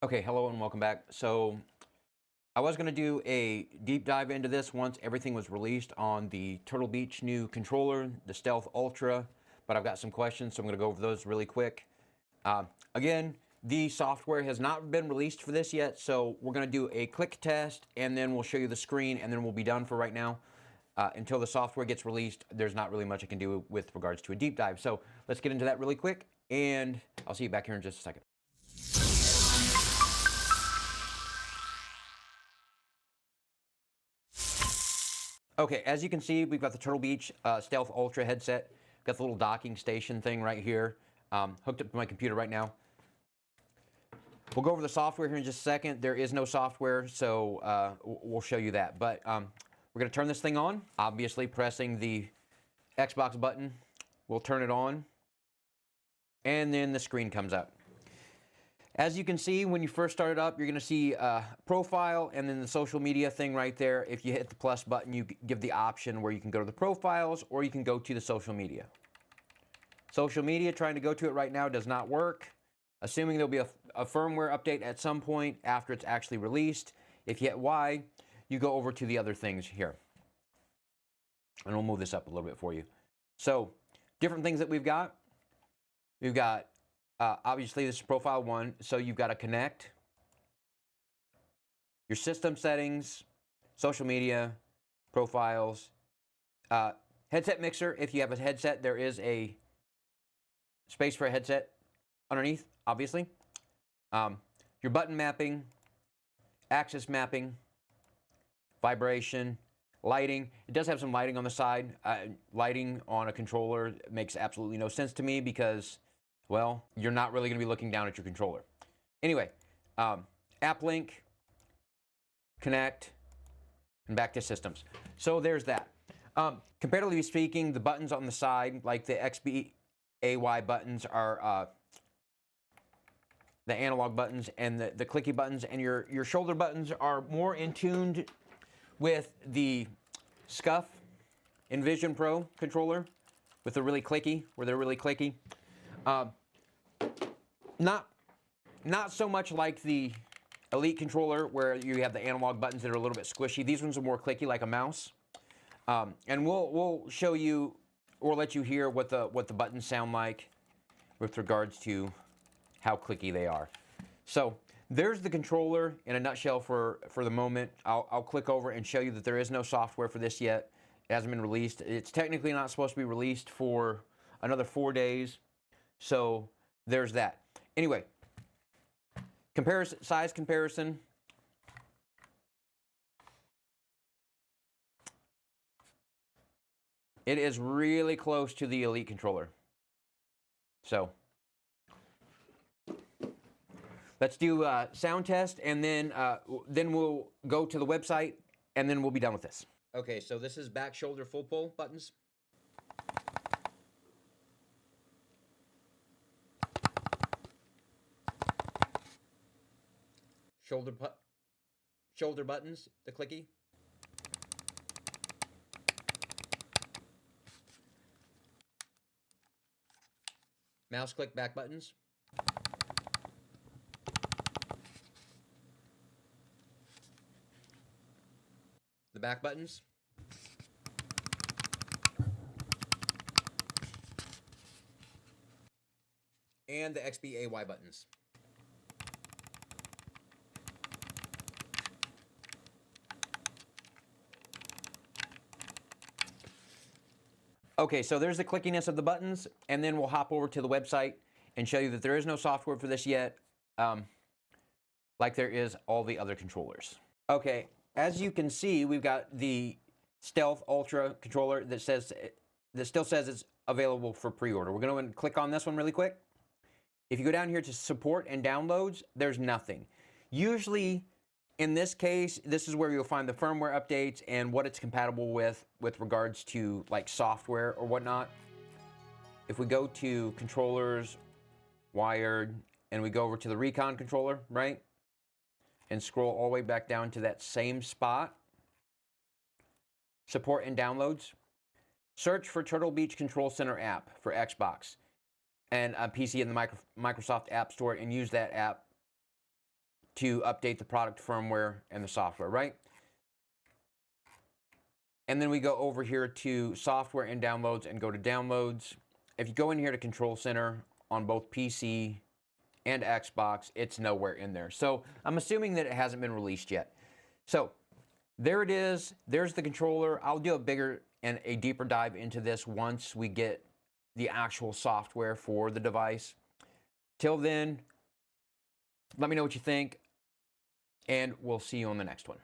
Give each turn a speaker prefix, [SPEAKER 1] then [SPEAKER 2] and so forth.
[SPEAKER 1] Okay, hello and welcome back. So I was going to do a deep dive into this once everything was released on the Turtle Beach new controller, the Stealth Ultra, but I've got some questions, so I'm going to go over those really quick. Again, the software has not been released for this yet, so we're going to do a click test, and then we'll show you the screen, and then we'll be done for right now. Until the software gets released, there's not really much I can do with regards to a deep dive. So let's get into that really quick, and I'll see you back here in just a second. Okay, as you can see, we've got the Turtle Beach Stealth Ultra headset. Got the little docking station thing right here. Hooked up to my computer right now. We'll go over the software here in just a second. There is no software, so we'll show you that. But we're going to turn this thing on. Obviously, pressing the Xbox button will turn it on. And then the screen comes up. As you can see, when you first start it up, you're going to see profile and then the social media thing right there. If you hit the plus button, you give the option where you can go to the profiles or you can go to the social media. Social media, trying to go to it right now does not work. Assuming there'll be a firmware update at some point after it's actually released. If you hit Y, you go over to the other things here. And we'll move this up a little bit for you. So, different things that we've got. We've got obviously, this is profile 1, so you've got to connect, your system settings, social media, profiles, headset mixer. If you have a headset, there is a space for a headset underneath, obviously. Your button mapping, axis mapping, vibration, lighting. It does have some lighting on the side. Lighting on a controller makes absolutely no sense to me because, well, you're not really going to be looking down at your controller. Anyway, app link, connect, and back to systems. So there's that. Comparatively speaking, the buttons on the side, like the XBAY buttons, are the analog buttons, and the clicky buttons, and your shoulder buttons are more in tune with the SCUF Envision Pro controller, with the really clicky, where they're really clicky. Not so much like the Elite controller, where you have the analog buttons that are a little bit squishy. These ones are more clicky, like a mouse. And we'll show you, or let you hear what the buttons sound like with regards to how clicky they are. So there's the controller in a nutshell for the moment. I'll click over and show you that there is no software for this yet. It hasn't been released. It's technically not supposed to be released for another 4 days. So there's that. Anyway, size comparison. It is really close to the Elite controller. So let's do a sound test, and then we'll go to the website, and then we'll be done with this. Okay, so this is back, shoulder, full pull buttons. Shoulder buttons, the clicky. Mouse click back buttons. The back buttons. And the XBAY buttons. Okay, so there's the clickiness of the buttons, and then we'll hop over to the website and show you that there is no software for this yet, like there is all the other controllers. Okay, as you can see, we've got the Stealth Ultra controller that still says it's available for pre-order. We're going to click on this one really quick. If you go down here to support and downloads, there's nothing. Usually, in this case, this is where you'll find the firmware updates and what it's compatible with regards to like software or whatnot. If we go to controllers, wired, and we go over to the Recon controller, right? And scroll all the way back down to that same spot. Support and downloads. Search for Turtle Beach Control Center app for Xbox and a PC in the Microsoft App Store, and use that app to update the product firmware and the software, right? And then we go over here to software and downloads and go to downloads. If you go in here to Control Center on both PC and Xbox, it's nowhere in there. So I'm assuming that it hasn't been released yet. So there it is. There's the controller. I'll do a bigger and a deeper dive into this once we get the actual software for the device. Till then, let me know what you think, and we'll see you on the next one.